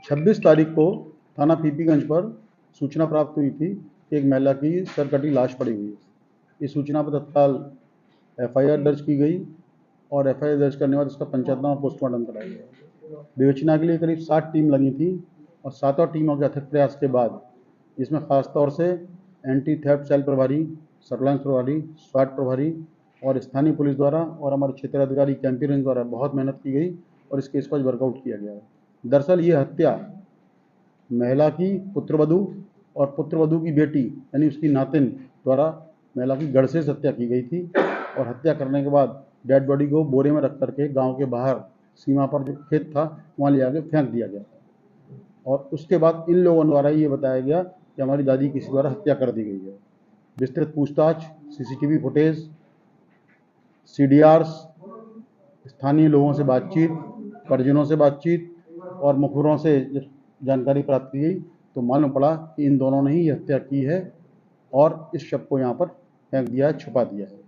26 तारीख को थाना पीपीगंज पर सूचना प्राप्त हुई थी कि एक महिला की सर कटी लाश पड़ी हुई है। इस सूचना पर तत्काल एफआईआर दर्ज की गई और एफआईआर दर्ज करने के बाद उसका पंचनामा पोस्टमार्टम कराया गया। विवेचना के लिए करीब 60 टीम लगी थी और सातों टीमों के अथक प्रयास के बाद इसमें खासतौर से एंटी थेफ्ट सेल प्रभारी, सर्विलांस प्रभारी, स्वाट प्रभारी और स्थानीय पुलिस द्वारा और हमारे क्षेत्र अधिकारी कैंपी रेंज द्वारा बहुत मेहनत की गई और इस केस को आज वर्कआउट किया गया है। दरअसल ये हत्या महिला की पुत्रवधू और पुत्रवधू की बेटी यानी उसकी नातिन द्वारा महिला की गड़से से हत्या की गई थी और हत्या करने के बाद डेड बॉडी को बोरे में रख करके गांव के बाहर सीमा पर जो खेत था वहाँ ले आके फेंक दिया गया और उसके बाद इन लोगों द्वारा ये बताया गया कि हमारी दादी किसी द्वारा हत्या कर दी गई है। विस्तृत पूछताछ, सीसीटीवी फुटेज, सीडीआर्स, स्थानीय लोगों से बातचीत, परिजनों से बातचीत और मुखबिरों से जानकारी प्राप्त की गई तो मालूम पड़ा कि इन दोनों ने ही ये हत्या की है और इस शव को यहाँ पर फेंक दिया है, छुपा दिया है।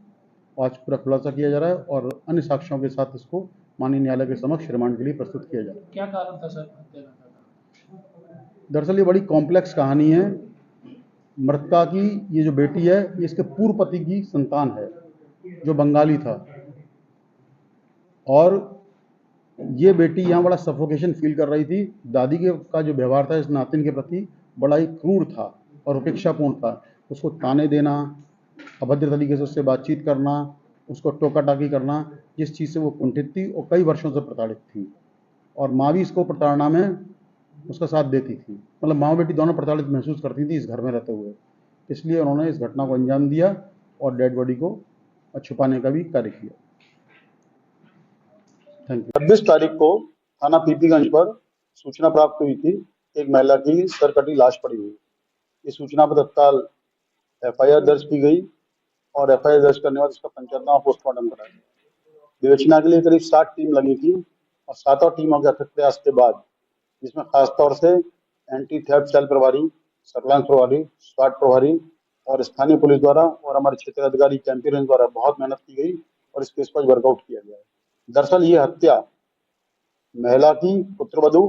आज पूरा खुलासा किया जा रहा है और अन्य साक्ष्यों के साथ इसको माननीय न्यायालय के समक्ष रिमांड के लिए प्रस्तुत किया जा रहा है। क्या कारण था सर हत्या का? दरअसल ये बड़ी कॉम्प्लेक्स कहानी है। मृतका की ये जो बेटी है ये इसके पूर्व पति की संतान है जो बंगाली था और ये बेटी यहाँ बड़ा सफोकेशन फील कर रही थी। दादी के का जो व्यवहार था इस नातिन के प्रति बड़ा ही क्रूर था और उपेक्षापूर्ण था। उसको ताने देना, अभद्र तरीके से उससे बातचीत करना, उसको टोका टाकी करना, जिस चीज़ से वो कुंठित थी और कई वर्षों से प्रताड़ित थी और माँ भी इसको प्रताड़ना में उसका साथ देती थी। मतलब माँ बेटी दोनों प्रताड़ित महसूस करती थी इस घर में रहते हुए। इसलिए उन्होंने इस घटना को अंजाम दिया और डेड बॉडी को छुपाने का भी कार्य किया। Thank you. 26 तारीख को थाना पीपीगंज पर सूचना प्राप्त हुई थी एक महिला की सर कटी लाश पड़ी हुई। इस सूचना पर तत्काल एफआईआर दर्ज की गई और एफआईआर दर्ज करने के बाद उसका पंचनामा पोस्टमार्टम कराया गया। विवेचना के लिए करीब 60 टीम लगी थी और सातों टीमों के अथक प्रयास के बाद जिसमें खासतौर से एंटी थेफ्ट सेल प्रभारी, सर्विलांस प्रभारी, स्वाट प्रभारी और स्थानीय पुलिस द्वारा और हमारे क्षेत्र अधिकारी कैंपी रेंज द्वारा बहुत मेहनत की गई और इस केस को वर्कआउट किया गया है। दरअसल ये हत्या महिला की पुत्रवधू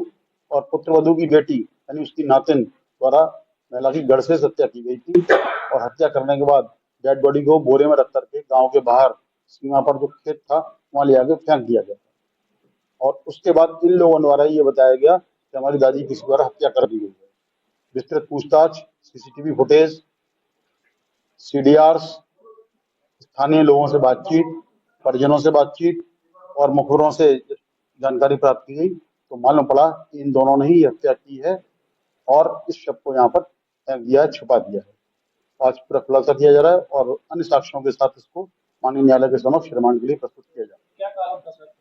और पुत्रवधू की बेटी यानी उसकी नातिन द्वारा महिला की गड़से से हत्या की गई थी और हत्या करने के बाद डेड बॉडी को बोरे में रख करके गांव के बाहर सीमा पर जो खेत था वहां ले आके फेंक दिया गया और उसके बाद इन लोगों द्वारा ये बताया गया कि हमारी दादी किसी द्वारा हत्या कर दी गई है। विस्तृत पूछताछ, सीसीटीवी फुटेज, सीडीआर्स, स्थानीय लोगों से बातचीत, परिजनों से बातचीत और मुखबिरों से जानकारी प्राप्त की गई तो मालूम पड़ा कि इन दोनों ने ही हत्या की है और इस शव को यहाँ पर फेंक दिया है, छुपा दिया है। आज पूरा खुलासा किया जा रहा है और अन्य साक्ष्यों के साथ इसको माननीय न्यायालय के समक्ष रिमांड के लिए प्रस्तुत किया जा रहा है। क्या कारण था सर?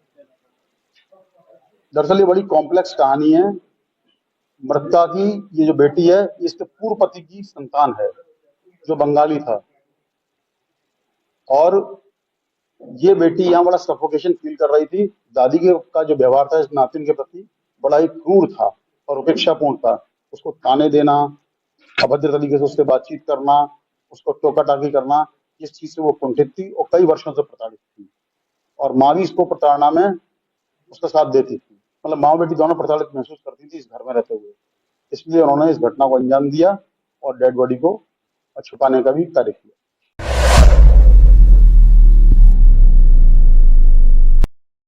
दरअसल ये बड़ी कॉम्प्लेक्स कहानी है। मृतका की ये जो बेटी है इसके पूर्व पति की संतान है जो बंगाली था और ये बेटी यहाँ बड़ा सफोकेशन फील कर रही थी। दादी के का जो व्यवहार था इस नातिन के प्रति बड़ा ही क्रूर था और उपेक्षापूर्ण था। उसको ताने देना, अभद्र तरीके से उससे बातचीत करना, उसको टोका टाकी करना, जिस चीज से वो कुंठित थी और कई वर्षों से प्रताड़ित थी और माँ भी इसको प्रताड़ना में उसका साथ देती थी। मतलब माँ बेटी दोनों प्रताड़ित महसूस करती थी इस घर में रहते हुए। इसलिए उन्होंने इस घटना को अंजाम दिया और डेड बॉडी को छुपाने का भी कार्य किया।